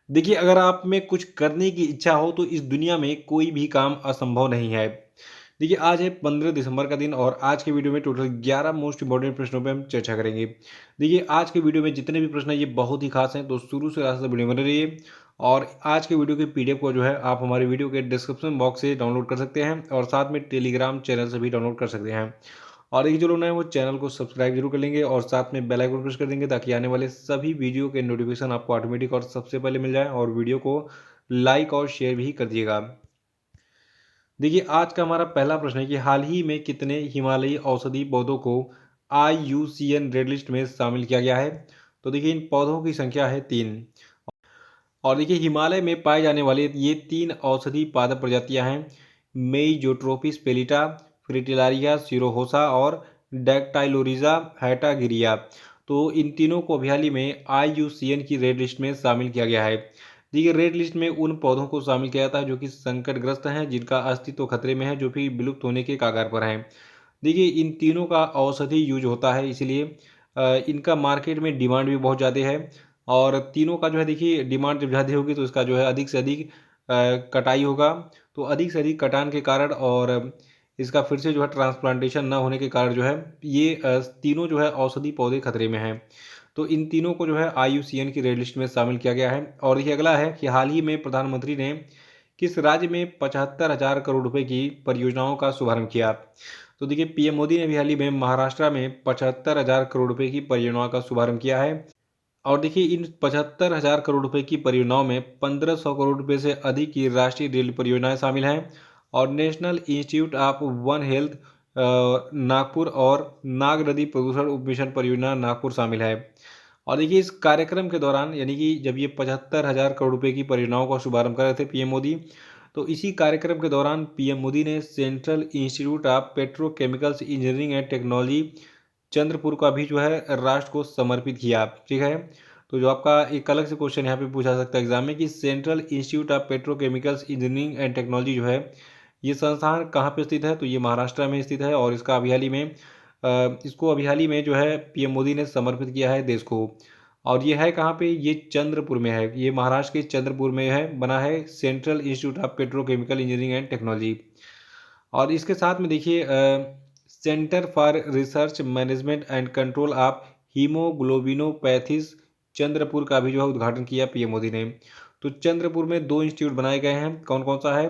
देखिए, अगर आप में कुछ करने की इच्छा हो तो इस दुनिया में कोई भी काम असंभव नहीं है। देखिए, आज है 15 दिसंबर का दिन और आज के वीडियो में टोटल 11 मोस्ट इम्पोर्टेंट प्रश्नों पे हम चर्चा करेंगे। देखिए, आज के वीडियो में जितने भी प्रश्न हैं ये बहुत ही खास हैं, तो शुरू से लास्ट तक वीडियो में बने रहिए। और आज के वीडियो के पीडीएफ को जो है आप हमारे वीडियो के डिस्क्रिप्शन बॉक्स से डाउनलोड कर सकते हैं और साथ में टेलीग्राम चैनल से भी डाउनलोड कर सकते हैं। और देखिए, जो लोग नए हैं वो चैनल को सब्सक्राइब जरूर कर लेंगे और साथ में बेल आइकन प्रेस कर देंगे ताकि आने वाले सभी वीडियो के नोटिफिकेशन आपको ऑटोमेटिक और सबसे पहले मिल जाए। और वीडियो को लाइक और शेयर भी कर दिएगा। देखिए, आज का हमारा पहला प्रश्न है कि हाल ही में कितने हिमालयी औषधि पौधों को IUCN रेड लिस्ट में शामिल किया गया है? तो देखिए, इन पौधों की संख्या है 3। और देखिए, हिमालय में पाए जाने वाले ये 3 औषधि पादप प्रजातियां हैं: मेइजोट्रोपिस पेलिटा, फ्रिटिलारिया सिरोहोसा और डैक्टाइलोरिजा हैटागिरिया। तो इन तीनों को अभी हाल ही में IUCN की रेड लिस्ट में शामिल किया गया है। देखिए, रेड लिस्ट में उन पौधों को शामिल किया जाता है जो कि संकटग्रस्त हैं, जिनका अस्तित्व खतरे में है, जो कि विलुप्त होने के कगार पर हैं। देखिए, इन तीनों का औषधि यूज होता है, इसलिए इनका मार्केट में डिमांड भी बहुत ज़्यादा है। और तीनों का जो है, देखिए, डिमांड जब ज़्यादा होगी तो इसका जो है अधिक से अधिक कटाई होगा। तो अधिक से अधिक कटान के कारण और इसका फिर से जो है ट्रांसप्लांटेशन ना होने के कारण जो है ये तीनों जो है औषधि पौधे खतरे में हैं। तो इन तीनों को जो है IUCN की रेड लिस्ट में शामिल किया गया है। और देखिए, अगला है कि हाल ही में प्रधानमंत्री ने किस राज्य में 75,000 करोड़ रुपए की परियोजनाओं का शुभारंभ किया? तो देखिए, पीएम मोदी ने भी हाल ही में महाराष्ट्र में 75,000 करोड़ रुपए की परियोजनाओं का शुभारंभ किया है। और देखिए, इन 75,000 करोड़ रुपए की परियोजनाओं में 1,500 करोड़ रुपए से अधिक की राष्ट्रीय रेल परियोजनाएं शामिल हैं और national institute of one health Nagpur और नाग नदी प्रदूषण उप मिशन परियोजना नागपुर शामिल है। और देखिए, इस कार्यक्रम के दौरान, यानी कि जब ये 75,000 करोड़ रुपए की परियोजनाओं का शुभारंभ कर रहे थे पीएम मोदी, तो इसी कार्यक्रम के दौरान पीएम मोदी ने central institute of petrochemicals engineering and technology Chandrapur का भी जो है राष्ट्र को समर्पित किया। ठीक है, तो जो आपका एक अलग से क्वेश्चन यहाँ पे पूछा सकता है एग्जाम में कि central institute of petrochemicals engineering and technology जो है ये संस्थान कहाँ पे स्थित है? तो ये महाराष्ट्र में स्थित है और इसका अभी हाल ही में इसको अभी हाल ही में जो है पीएम मोदी ने समर्पित किया है देश को। और ये है कहाँ पे? ये चंद्रपुर में है, ये महाराष्ट्र के चंद्रपुर में है, बना है central institute of petrochemical engineering and technology. और इसके साथ में देखिए, centre for research management and control of haemoglobinopathies Chandrapur का भी जो है उद्घाटन किया पीएम मोदी ने। तो चंद्रपुर में 2 इंस्टीट्यूट बनाए गए हैं, कौन कौन सा है?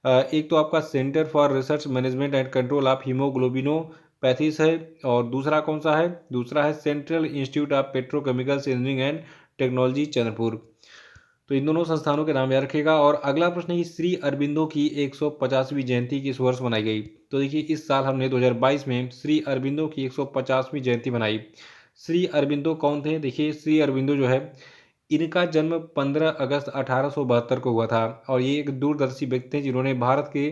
एक तो आपका centre for research management and control of haemoglobinopathies है और दूसरा कौन सा है? दूसरा है central institute of petrochemicals engineering and technology Chandrapur. तो इन दोनों संस्थानों के नाम याद रखिएगा। और अगला प्रश्न है कि श्री अरबिंदो की 150वीं जयंती किस वर्ष मनाई गई? तो देखिए, इस साल हमने 2022 में श्री अरबिंदो की 150वीं जयंती मनाई। श्री अरबिंदो कौन थे? देखिए, श्री अरबिंदो जो है इनका जन्म 15 अगस्त 1872 को हुआ था और ये एक दूरदर्शी व्यक्ति थे जिन्होंने भारत के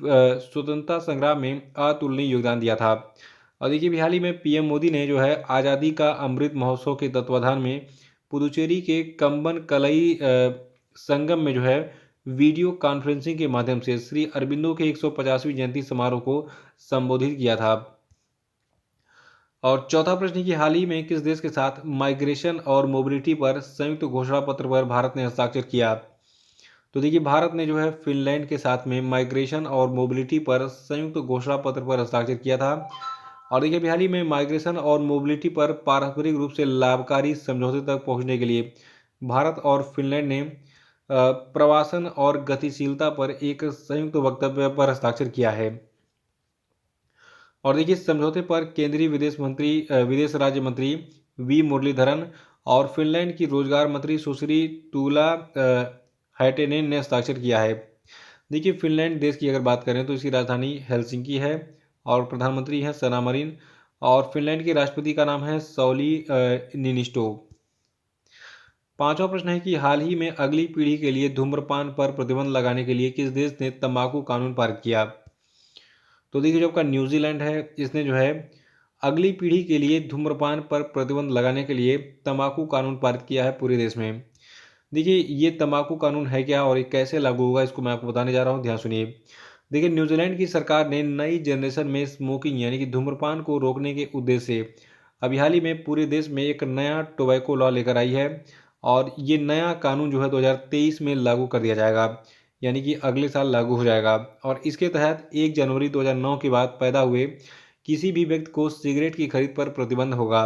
स्वतंत्रता संग्राम में अतुलनीय योगदान दिया था। और देखिए, हाल ही में पीएम मोदी ने जो है आज़ादी का अमृत महोत्सव के तत्वाधान में पुदुचेरी के कंबन कलई संगम में जो है वीडियो कॉन्फ्रेंसिंग के माध्यम से श्री अरबिंदो के 150वीं जयंती समारोह को संबोधित किया था। और चौथा प्रश्न कि हाल ही में किस देश के साथ माइग्रेशन और मोबिलिटी पर संयुक्त घोषणा पत्र पर भारत ने हस्ताक्षर किया? तो देखिए, भारत ने जो है फिनलैंड के साथ में माइग्रेशन और मोबिलिटी पर संयुक्त घोषणा पत्र पर हस्ताक्षर किया था। और देखिए, हाल ही में माइग्रेशन और मोबिलिटी पर पारस्परिक रूप से लाभकारी समझौते तक पहुंचने के लिए भारत और फिनलैंड ने प्रवासन और गतिशीलता पर एक संयुक्त वक्तव्य पर हस्ताक्षर किया है। और देखिए, इस समझौते पर केंद्रीय विदेश राज्य मंत्री वी मुरलीधरन और फिनलैंड की रोजगार मंत्री सुश्री तुला हैटेनेन ने हस्ताक्षर किया है। देखिए, फिनलैंड देश की अगर बात करें तो इसकी राजधानी हेलसिंकी है और प्रधानमंत्री हैं सना मरीन और फिनलैंड के राष्ट्रपति का नाम है सौली निनिस्टो। पांचवा प्रश्न है कि हाल ही में अगली पीढ़ी के लिए धूम्रपान पर प्रतिबंध लगाने के लिए किस देश ने तंबाकू कानून पारित किया? तो देखिए, जो आपका न्यूजीलैंड है इसने जो है अगली पीढ़ी के लिए धूम्रपान पर प्रतिबंध लगाने के लिए तंबाकू कानून पारित किया है पूरे देश में। देखिए, ये तंबाकू कानून है क्या और ये कैसे लागू होगा, इसको मैं आपको बताने जा रहा हूँ, ध्यान सुनिए। देखिए, न्यूजीलैंड की सरकार ने नई जनरेशन में स्मोकिंग यानी कि धूम्रपान को रोकने के उद्देश्य से अभी हाल ही में पूरे देश में एक नया टोबैको लॉ लेकर आई है। और ये नया कानून जो है 2023 में लागू कर दिया जाएगा, यानी कि अगले साल लागू हो जाएगा। और इसके तहत 1 जनवरी 2009 के बाद पैदा हुए किसी भी व्यक्ति को सिगरेट की खरीद पर प्रतिबंध होगा।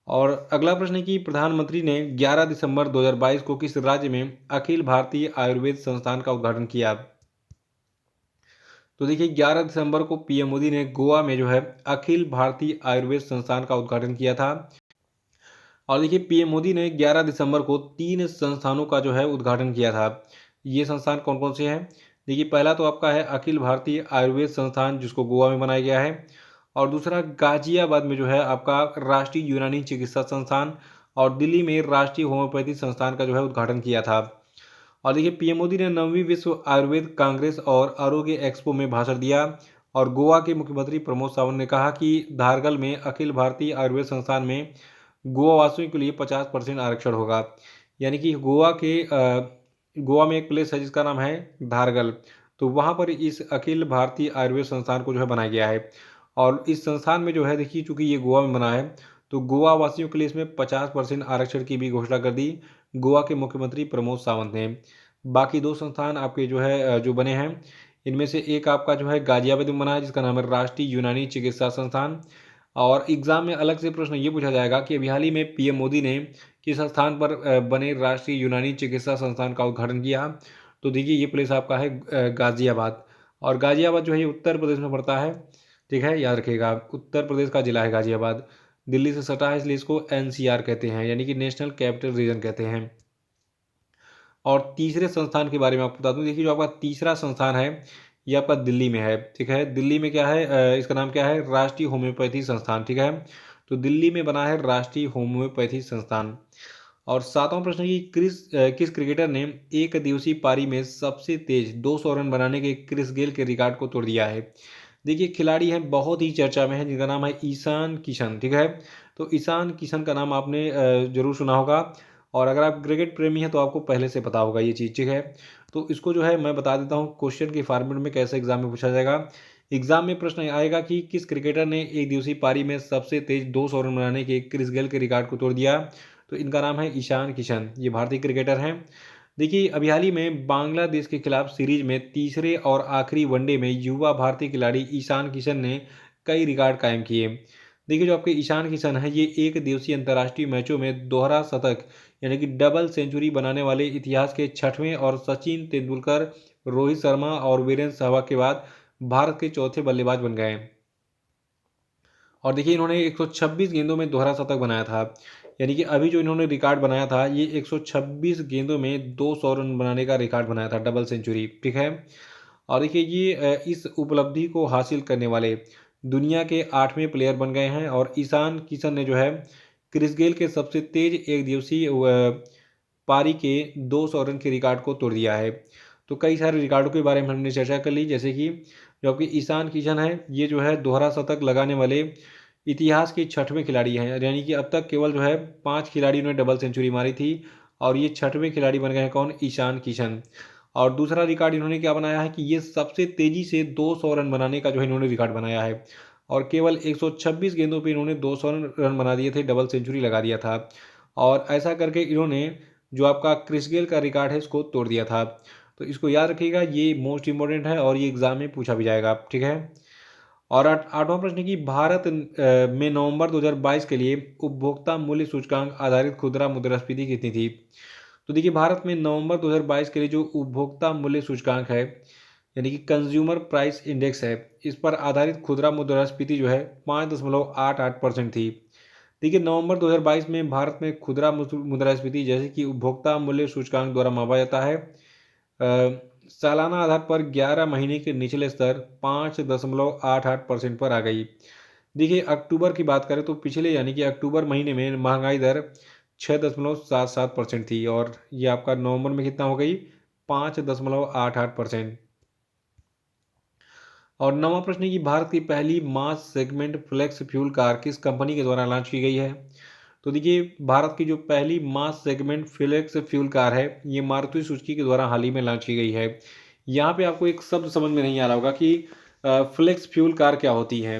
और अगला प्रश्न है कि प्रधानमंत्री ने 11 दिसंबर 2022 को किस राज्य में अखिल भारतीय आयुर्वेद संस्थान का उद्घाटन किया? तो देखिए 11 दिसंबर को पीएम मोदी ने गोवा में जो है अखिल भारतीय आयुर्वेद संस्थान का उद्घाटन किया था। और देखिए पीएम मोदी ने 11 दिसंबर को 3 संस्थानों का जो है उद्घाटन किया था। ये संस्थान कौन कौन से हैं? देखिए पहला तो आपका है अखिल भारतीय आयुर्वेद संस्थान, जिसको गोवा में बनाया गया है। और दूसरा गाजियाबाद में जो है आपका राष्ट्रीय यूनानी चिकित्सा संस्थान, और दिल्ली में राष्ट्रीय होम्योपैथी संस्थान का जो है उद्घाटन किया था। और देखिए पीएम मोदी ने 9वीं विश्व आयुर्वेद कांग्रेस और आरोग्य एक्सपो में भाषण दिया। और गोवा के मुख्यमंत्री प्रमोद सावंत ने कहा कि धारगल में अखिल भारतीय आयुर्वेद संस्थान में गोवा वासियों के लिए 50% आरक्षण होगा। यानी कि गोवा में एक प्लेस है जिसका नाम है धारगल, तो वहाँ पर इस अखिल भारतीय आयुर्वेद संस्थान को जो है बनाया गया है। और इस संस्थान में जो है देखिए चूंकि ये गोवा में बना है, तो गोवा वासियों के लिए इसमें 50% आरक्षण की भी घोषणा कर दी गोवा के मुख्यमंत्री प्रमोद सावंत ने। बाकी 2 संस्थान आपके जो है जो बने हैं, इनमें से एक आपका जो है गाजियाबाद में बना है, जिसका नाम है राष्ट्रीय यूनानी चिकित्सा संस्थान। और एग्जाम में अलग से प्रश्न ये पूछा जाएगा कि अभी हाल ही में पीएम मोदी ने किस स्थान पर बने राष्ट्रीय यूनानी चिकित्सा संस्थान का उद्घाटन किया? तो देखिए ये प्लेस आपका है गाजियाबाद। और गाजियाबाद जो है ये उत्तर प्रदेश में पड़ता है, ठीक है, याद रखिएगा, उत्तर प्रदेश का जिला है गाजियाबाद। दिल्ली से सटा है, इसलिए इसको एनसीआर कहते हैं, यानी कि नेशनल कैपिटल रीजन कहते हैं। और तीसरे संस्थान के बारे में आपको बता दूं, देखिए जो आपका तीसरा संस्थान है ये आपका दिल्ली में है, ठीक है। दिल्ली में क्या है, इसका नाम क्या है, राष्ट्रीय होम्योपैथी संस्थान, ठीक है। तो दिल्ली में बना है राष्ट्रीय होम्योपैथी संस्थान। और सातवां प्रश्न है कि किस क्रिकेटर ने एक दिवसीय पारी में सबसे तेज 200 रन बनाने के क्रिस गेल के रिकॉर्ड को तोड़ दिया है? देखिए खिलाड़ी हैं, बहुत ही चर्चा में है, जिनका नाम है ईशान किशन, ठीक है। तो ईशान किशन का नाम आपने जरूर सुना होगा। और अगर आप क्रिकेट प्रेमी हैं तो आपको पहले से पता होगा ये चीज़, ठीक है। तो इसको जो है मैं बता देता हूँ क्वेश्चन के फॉर्मेट में कैसे एग्जाम में पूछा जाएगा। एग्जाम में प्रश्न आएगा कि किस क्रिकेटर ने एक दिवसीय पारी में सबसे तेज 200 रन बनाने के क्रिस गेल के रिकॉर्ड को तोड़ दिया? तो इनका नाम है ईशान किशन, ये भारतीय क्रिकेटर हैं। देखिए अभी हाल ही में बांग्लादेश के खिलाफ सीरीज में तीसरे और आखिरी वनडे में युवा भारतीय खिलाड़ी ईशान किशन ने कई रिकॉर्ड कायम किए। देखिए जो आपके ईशान किशन है ये एक दिवसीय अंतर्राष्ट्रीय मैचों में दोहरा शतक यानी कि डबल सेंचुरी बनाने वाले इतिहास के 6वें और सचिन तेंदुलकर, रोहित शर्मा और वीरेंद्र सहवाग के बाद भारत के चौथे बल्लेबाज बन गए। और देखिए इन्होंने 126 गेंदों में दोहरा शतक बनाया था, यानी कि अभी जो इन्होंने रिकॉर्ड बनाया था ये 126 गेंदों में 200 रन बनाने का रिकॉर्ड बनाया था, डबल सेंचुरी, ठीक है। और देखिए ये इस उपलब्धि को हासिल करने वाले दुनिया के 8वें प्लेयर बन गए हैं। और ईशान किशन ने जो है क्रिस गेल के सबसे तेज एक दिवसीय पारी के 200 रन के रिकॉर्ड को तोड़ दिया है। तो कई सारे रिकॉर्डों के बारे में हमने चर्चा कर ली, जैसे कि जो आपकी ईशान किशन है ये जो है दोहरा शतक लगाने वाले इतिहास के 6वें खिलाड़ी हैं, यानी कि अब तक केवल जो है 5 खिलाड़ियों ने डबल सेंचुरी मारी थी, और ये 6वें खिलाड़ी बन गए हैं कौन, ईशान किशन। और दूसरा रिकॉर्ड इन्होंने क्या बनाया है कि ये सबसे तेजी से 200 रन बनाने का जो है इन्होंने रिकॉर्ड बनाया है, और केवल 126 गेंदों पे इन्होंने 200 रन बना दिए थे, डबल सेंचुरी लगा दिया था। और ऐसा करके इन्होंने जो आपका क्रिस गेल का रिकॉर्ड है इसको तोड़ दिया था। तो इसको याद रखिएगा, ये मोस्ट इंपॉर्टेंट है और ये एग्जाम में पूछा भी जाएगा, ठीक है। और आठवां प्रश्न है कि भारत में नवंबर 2022 के लिए उपभोक्ता मूल्य सूचकांक आधारित खुदरा मुद्रास्फीति कितनी थी? तो देखिए भारत में नवंबर 2022 के लिए जो उपभोक्ता मूल्य सूचकांक है यानी कि कंज्यूमर प्राइस इंडेक्स है, इस पर आधारित खुदरा मुद्रास्फीति जो है 5.88% थी। देखिए नवंबर 2022 में भारत में खुदरा मुद्रास्फीति जैसे कि उपभोक्ता मूल्य सूचकांक द्वारा मापा जाता है, सालाना आधार पर 11 महीने के निचले स्तर 5.88% पर आ गई। देखिए अक्टूबर की बात करें तो पिछले यानी कि अक्टूबर महीने में महंगाई दर 6.77% थी, और ये आपका नवंबर में कितना हो गई, 5.88%। और नवा प्रश्न है कि भारत की पहली मास सेगमेंट फ्लेक्स फ्यूल कार किस कंपनी के द्वारा लॉन्च की गई है? तो देखिए भारत की जो पहली मास सेगमेंट फ्लेक्स फ्यूल कार है ये मारुति सुजुकी के द्वारा हाल ही में लॉन्च की गई है। यहाँ पे आपको एक शब्द समझ में नहीं आ रहा होगा कि फ्लेक्स फ्यूल कार क्या होती है।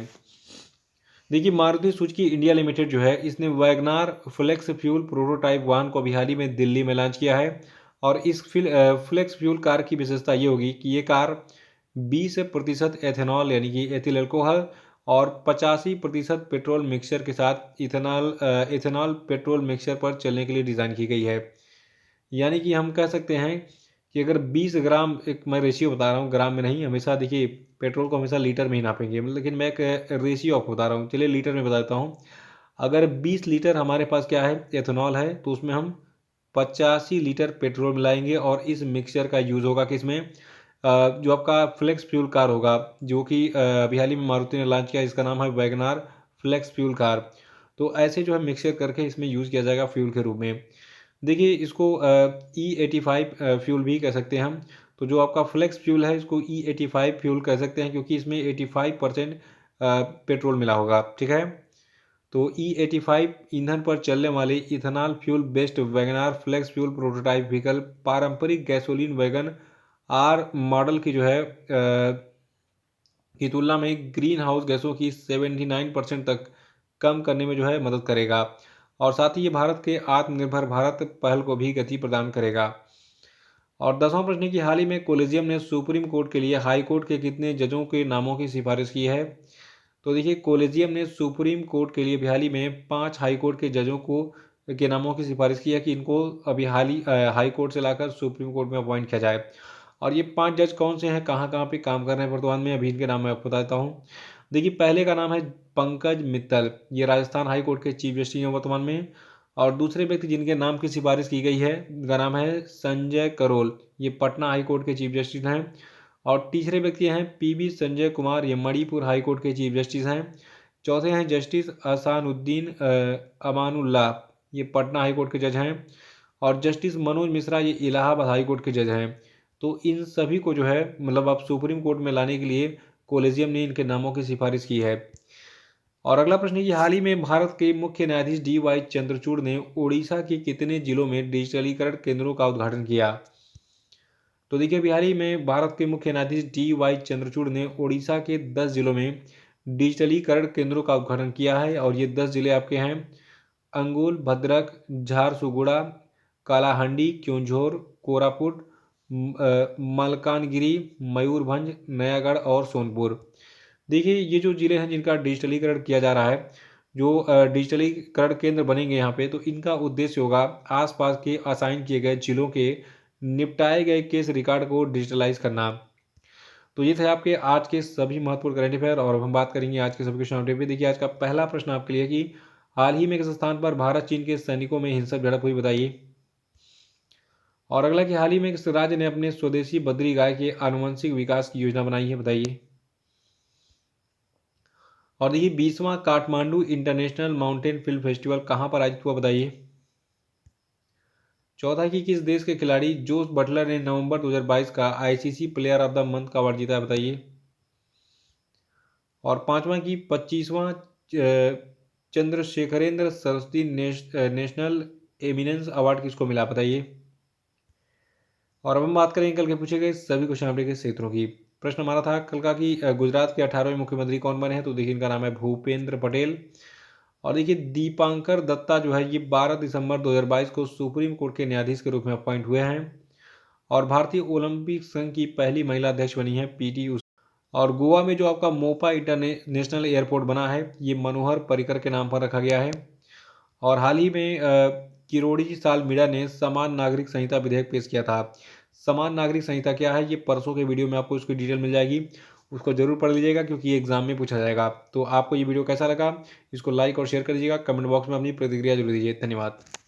देखिए मारुति सुजुकी इंडिया लिमिटेड जो है इसने वैगनार फ्लेक्स फ्यूल प्रोटोटाइप वाहन को अभी हाल ही में दिल्ली में लॉन्च किया है। और इस फ्लेक्स फ्यूल कार की विशेषता ये होगी कि ये कार 20% एथेनॉल यानी कि एथिल अल्कोहल और 85% पेट्रोल मिक्सचर के साथ इथेनॉल पेट्रोल मिक्सचर पर चलने के लिए डिज़ाइन की गई है। यानी कि हम कह सकते हैं कि अगर 20 ग्राम, एक मैं रेशियो बता रहा हूँ, ग्राम में नहीं, हमेशा देखिए पेट्रोल को हमेशा लीटर में ही नापेंगे, लेकिन मैं एक रेशियो आपको बता रहा हूँ, चलिए लीटर में बताता हूँ। अगर 20 लीटर हमारे पास क्या है, एथेनॉल है, तो उसमें हम 85 लीटर पेट्रोल मिलाएंगे और इस मिक्सचर का यूज़ होगा किसमें, जो आपका फ्लेक्स फ्यूल कार होगा, जो कि अभी हाल ही में मारुति ने लॉन्च किया, इसका नाम है वैगनार फ्लेक्स फ्यूल कार। तो ऐसे जो है मिक्सचर करके इसमें यूज़ किया जाएगा फ्यूल के रूप में। देखिए इसको E85 फ्यूल भी कह सकते हैं हम। तो जो आपका फ्लेक्स फ्यूल है इसको E85 फ्यूल कह सकते हैं, क्योंकि इसमें 85% पेट्रोल मिला होगा, ठीक है। तो E85 ईंधन पर चलने वाली ethanol fuel based WagonR flex fuel prototype vehicle पारंपरिक गैसोलीन वैगन आर मॉडल की जो है की तुलना में ग्रीन हाउस गैसों की 79% तक कम करने में जो है मदद करेगा। और साथ ही ये भारत के आत्मनिर्भर भारत पहल को भी गति प्रदान करेगा। और 10वां प्रश्न है कि हाल ही में कोलेजियम ने सुप्रीम कोर्ट के लिए हाई कोर्ट के कितने जजों के नामों की सिफारिश की है। तो देखिए कोलेजियम ने सुप्रीम कोर्ट के लिए भी हाल ही में 5 हाई कोर्ट के जजों को के नामों की सिफारिश की है कि इनको अभी हाल ही हाई कोर्ट से लाकर सुप्रीम कोर्ट में अपॉइंट किया जाए। और ये 5 जज कौन से हैं, कहाँ कहाँ पे काम कर रहे हैं वर्तमान में, अभी इनके नाम मैं आपको बताता हूँ। देखिए पहले का नाम है पंकज मित्तल, ये राजस्थान हाई कोर्ट के चीफ जस्टिस हैं वर्तमान में। और दूसरे व्यक्ति जिनके नाम की सिफारिश की गई है, उनका नाम है संजय करोल, ये पटना हाई कोर्ट के चीफ जस्टिस हैं। और तीसरे व्यक्ति हैं पीबी संजय कुमार, ये मणिपुर हाई कोर्ट के चीफ जस्टिस हैं। चौथे हैं जस्टिस असानुद्दीन अमानुल्लाह, ये पटना हाई कोर्ट के जज हैं। और जस्टिस मनोज मिश्रा, ये इलाहाबाद हाई कोर्ट के जज हैं। तो इन सभी को जो है मतलब आप सुप्रीम कोर्ट में लाने के लिए कोलेजियम ने इनके नामों की सिफारिश की है। और अगला प्रश्न है कि हाल ही में भारत के मुख्य न्यायाधीश DY चंद्रचूड़ ने ओडिशा के कितने जिलों में डिजिटलीकरण केंद्रों का उद्घाटन किया। तो देखिए अभी हाल ही में भारत के मुख्य न्यायाधीश DY चंद्रचूड़ ने ओडिशा के 10 जिलों में डिजिटलीकरण केंद्रों का उद्घाटन किया है। और ये 10 जिले आपके हैं अंगुल, भद्रक, झारसुगुड़ा, कालाहांडी, क्योंझोर, कोरापुट, मलकानगिरी, मयूरभंज, नयागढ़ और सोनपुर। देखिए ये जो ज़िले हैं जिनका डिजिटलीकरण किया जा रहा है, जो डिजिटलीकरण केंद्र बनेंगे यहाँ पे, तो इनका उद्देश्य होगा आसपास के असाइन किए गए जिलों के निपटाए गए केस रिकॉर्ड को डिजिटलाइज करना। तो ये थे आपके आज के सभी महत्वपूर्ण करंट अफेयर। और अब हम बात करेंगे आज के सभी क्वेश्चन अपडेट पे। देखिए आज का पहला प्रश्न आपके लिए कि हाल ही में किस स्थान पर भारत चीन के सैनिकों में हिंसक झड़प हुई, बताइए। और अगला कि हाल ही में किस राज्य ने अपने स्वदेशी बद्री गाय के आनुवंशिक विकास की योजना बनाई है, बताइए। और देखिए 20वां Kathmandu international mountain film festival कहाँ पर आयोजित हुआ, बताइए। चौथा कि किस देश के खिलाड़ी जोस बटलर ने नवंबर 2022 का ICC player of the month का अवार्ड जीता है, बताइए। और पांचवा कि 25वां Chandrashekarendra Saraswati national eminence award किसको मिला, बताइए। और अब हम बात करेंगे कल के पूछे गए सभी क्वेश्चन अपडेट के क्षेत्रों की। प्रश्न हमारा था कल का कि गुजरात के 18वें मुख्यमंत्री कौन बने हैं। तो देखिए इनका नाम है भूपेंद्र पटेल। और देखिए दीपांकर दत्ता जो है ये 12 दिसंबर 2022 को सुप्रीम कोर्ट के न्यायाधीश के रूप में अपॉइंट हुए हैं। और भारतीय ओलंपिक संघ की पहली महिला अध्यक्ष बनी है PT उषा। और गोवा में जो आपका मोपा इंटरनेशनल एयरपोर्ट बना है ये मनोहर पर्रिकर के नाम पर रखा गया है। और हाल ही में किरोड़ी साल मीणा ने समान नागरिक संहिता विधेयक पेश किया था। समान नागरिक संहिता क्या है, ये परसों के वीडियो में आपको इसकी डिटेल मिल जाएगी, उसको जरूर पढ़ लीजिएगा क्योंकि ये एग्जाम में पूछा जाएगा। तो आपको ये वीडियो कैसा लगा, इसको लाइक और शेयर कर दीजिएगा, कमेंट बॉक्स में अपनी प्रतिक्रिया जरूर दीजिए। धन्यवाद।